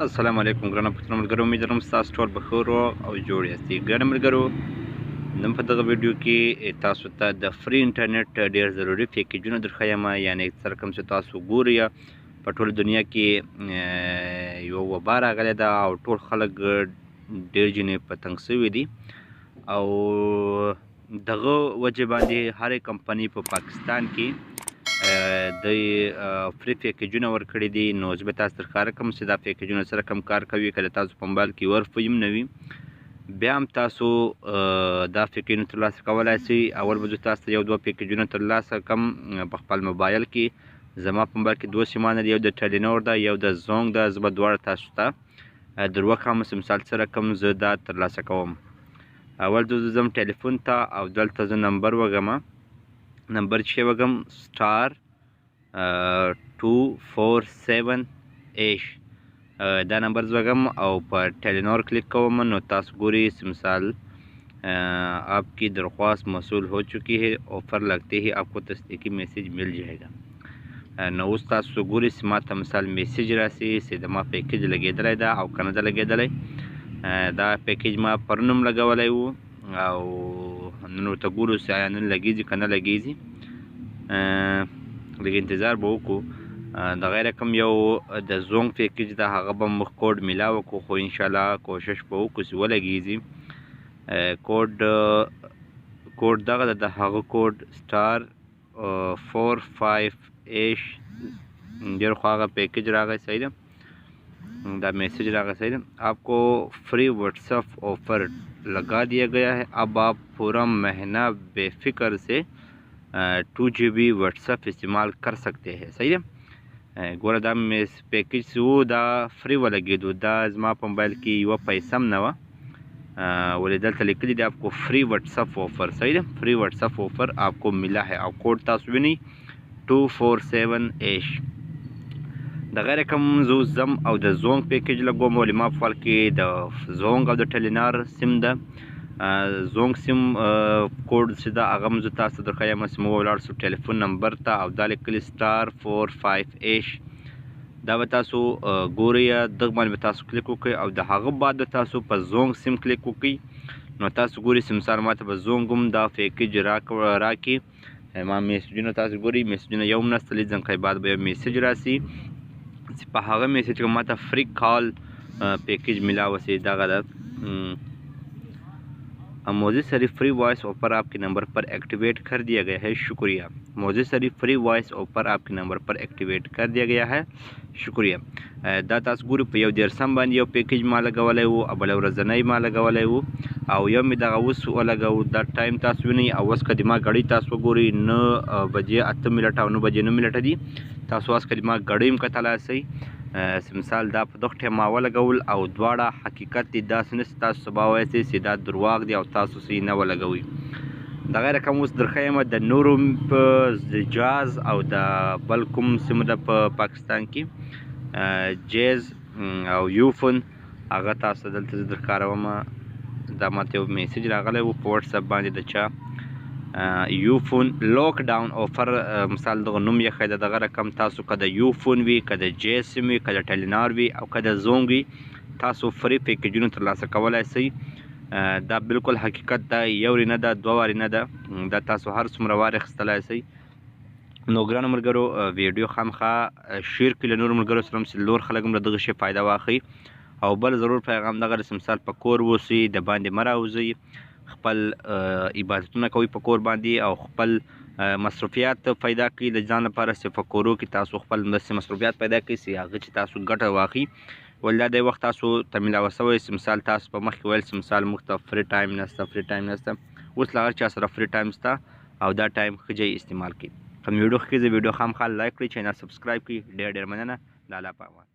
السلام علیکم ګرانو پښتنو ملګرو، امید لرم ستاسو ټول په ښه روغ او جوړ یاستئ. ګرانو ملګرو، نن په دغه ویډیو کې تاسو ته د فری انټرنیټ ډېر ضروري پیکیجونه درښیم، یعنې څه رقم چې تاسو ګورئ په ټوله دنیا کې یوه وبا راغلې ده او ټول خلک ډېر ځینې په تنګ سوي دي او دغه وجې باندې هرې کمپنۍ په پاکستان کې د فری پیکیجونه ورکړي دي. نو زه به تاسو ته ښکاره کړم چې دا پیکیجونه څه رقم کار کوي. که د تاسو په موبایل کې ورفی هم نه وي بیا هم تاسو دا پیکیجونه ترلاسه کولی شئ. اول به زه تاسو ته یو دوه پیکیجونه ترلاسه کړم په خپل موبایل کې. زما په موبایل کې دوه سیمانه دي، یو د ټیلینور ده، یو د زونګ ده. زه به دواړه تاسو ته در وښیم چې مثال څه رقم زه دا ترلاسه کوم. اول زه ځم ټلیفون ته او دلته زه نمبر وږم. نمبر چې وږم سټار 247#. دا نمبر وږم او په ټیلینور کلک کوم. نو تاسو ګورئ مثال آپ کی درخواست موصول ہو چکی ہے، آفر لگتے ہی آپ کو تصدیقی میسیج مل جائے گا. نو اوس تاسو ګورئ چې ما ته مثال میسیج راسي چې د ما پیکیج لګېدلی ده او که نه ده لګېدلی. دا پیکیج ما پرون هم لګولی و او نن ورته ګورو چې آیا نن لګېږي که نه لګېږي. لږ انتظار به وکړو. دغه رقم یو د زونګ پیکیج ده، هغه به مخ کوډ میلاو کړو، خو انشاءالله کوشش به وکړو چې ولګېږي. کوډ دغه ده، د هغه کوډ سټار 45#. ډېر خو هغه پیکیج راغی، صحیح ده، دا میسیج راغی، صحیح ده. آپ کو فری واٹسپ آفر لگا دیا گیا ہے، اب آپ پورا مہینہ بے فکر سے 2GB واٹسپ استعمال کر سکتے ہیں. صحیح ده. ګوره دا پیکیج چې و دا فری ولګېدو، دا زما په موبایل کې یوه پیسه هم نه وه، ولې دلته لیکلي دی آپ کو فری واٹسپ آفر. صحیح ده، فری واٹسپ آفر آپ کو ملا ہے او کوډ تاسو وینئ 247#. دغه رقم زه ځم او د زونګ پیکیج لګوم، ولې ما په خپل کې د زونګ او د ټیلینار سیم ده. زونګ سیم کوډ چې ده هغه هم زه تاسو ته درښیم چې موږ ولاړ شو ټلیفون نمبر ته او دا لیکلي سټار 45#. دا به تاسو ګورئ، دغه باندې به تاسو کلیک وکړئ او د هغه بعد به تاسو په زونګ سیم کلیک وکړئ. نو تاسو ګورئ چې مثال ما ته به زونګ هم دا پیکیج راکړي. ما میسیجونه تاسو ګورئ، میسیجونه یو هم نشته، لږ ځنکې بعد به یو میسیج راسي چې په هغه میسیج کې ما ته فری کال پیکیج ملاوه شي. دغه ده موزی صرف فری وائس آفر آپ کے نمبر پر ایکٹیویٹ کر دیا گیا ہے، شکریہ. موزی صرف فری وائس آفر آپ کے نمبر پر ایکٹیویٹ کر دیا گیا ہے، شکریہ. دا تاسو ګورئ په یو دیرشم باندې یو پیکیج ما لګولی و او بله ورځنی ما لګولی و او یو مې دغه اوس ولګو. دا ټایم تاسو وینئ او اوس که د ما ګړۍ تاسو وګورئ 9:08 منټه او 9:09 منټه دي. تاسو اوس که د ما ګړۍ هم کتلی شئ. مثال دا په دغه ټایم ما ولګول او دواړه حقیقت دي، داسې نه چې تاسو سبا وایاستئ چې دا درواغ دي او تاسو چې نه ولګوئ. دغه رقم اوس درښیم د نورو په زجاز او د بل کوم سیمه ده په پاکستان کې، جیز او یوفون، هغه تاسو دلته زه درښکاروم. دا ماته یو میسیج راغلی و په واټساپ باندې د چا یوفون لوک ډاون آفر، مثال دغه نوم یې ښایي. دغه رقم تاسو که د یوفون وي، که د جیز سیم وي، که د ټیلینار وي او که د زونګ وي، تاسو فری پیکیجونه ترلاسه کولی شئ. دا بالکل حقیقت ده، یو وارې نه ده، دوه وارې نه ده، دا تاسو هر څومره وار اخیستلی شئ. نو ګرانو ملګرو، ویډیو خامخا شیر کړئ له نورو ملګرو سره چې نور خلک هم له دغه شي فایده واخلي. او بل ضرور پیغام دغه رسم مثال په کور اوسئ، د باندې مه راوځئ، خپل عبادتونه کوئ په کور باندې او خپل مصروفیات پیدا کړئ د ځان لپاره چې په کورو کې تاسو خپل داسې مصروفیات پیدا کړئ چې هغه چې تاسو ګټه واخلئ. ولې دا دی وخت تاسو ته میلاوه شوی چې مثال تاسو په مخکې ویل چې مثال موږ ته فری ټایم نشته، فری ټایم نشته. اوس له هر چا سره فری ټایم شته او دا ټایم ښه ځای استعمال کړئ. که مې ویډیو ښه کړي، ویډیو خامخا لایک کړئ، چینل سبسکرایب کړئ. ډېر ډېر مننه. د الله په امان.